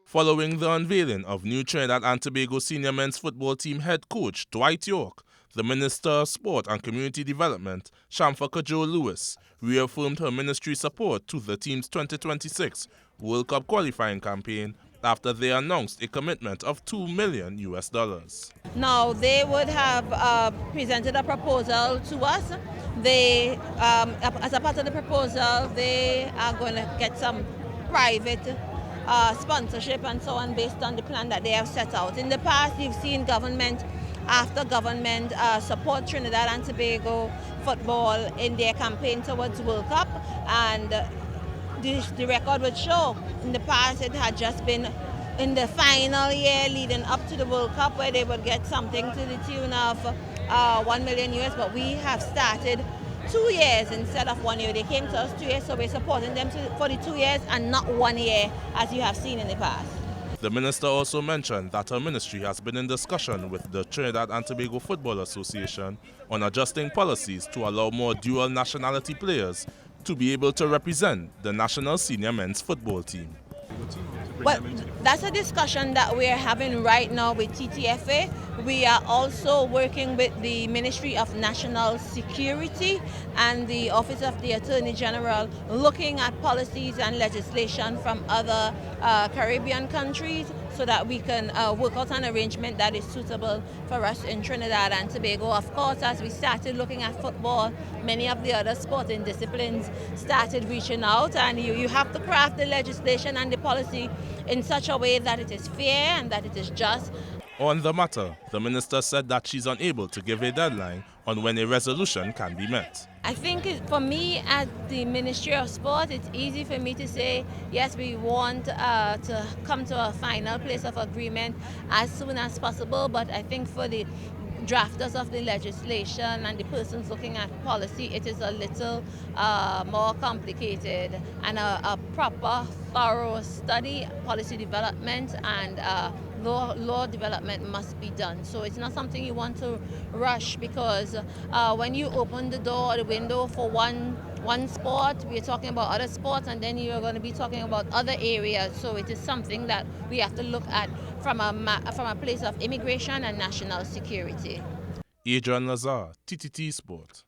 Following the unveiling of new Trinidad and Tobago senior men's football team head coach Dwight York, the Minister of Sport and Community Development, Shamfa Kajo-Lewis, reaffirmed her ministry's support to the team's 2026 World Cup qualifying campaign after they announced a commitment of $2 million. Now, they would have presented a proposal to us. They, as a part of the proposal, they are going to get some private sponsorship and so on based on the plan that they have set out. In the past, you've seen government after government support Trinidad and Tobago football in their campaign towards World Cup, and the record would show in the past it had just been in the final year leading up to the World Cup where they would get something to the tune of $1 million US, but we have started 2 years instead of 1 year. They came to us 2 years, so we're supporting them for the 2 years and not 1 year as you have seen in the past. The minister also mentioned that her ministry has been in discussion with the Trinidad and Tobago Football Association on adjusting policies to allow more dual nationality players to be able to represent the national senior men's football team. Well, that's a discussion that we're having right now with TTFA. We are also working with the Ministry of National Security and the Office of the Attorney General, looking at policies and legislation from other Caribbean countries so that we can work out an arrangement that is suitable for us in Trinidad and Tobago. Of course, as we started looking at football, many of the other sporting disciplines started reaching out, and you have to craft the legislation and the policy in such a way that it is fair and that it is just. On the matter, the minister said that she's unable to give a deadline on when a resolution can be met. I think for me at the Ministry of Sport, it's easy for me to say, yes, we want to come to a final place of agreement as soon as possible, but I think for the drafters of the legislation and the persons looking at policy, it is a little more complicated, and a proper, thorough study, policy development, and law development must be done. So it's not something you want to rush, because when you open the door or the window for one sport, we're talking about other sports, and then you're going to be talking about other areas. So it is something that we have to look at from a place of immigration and national security. Adrian Lazar, TTT Sport.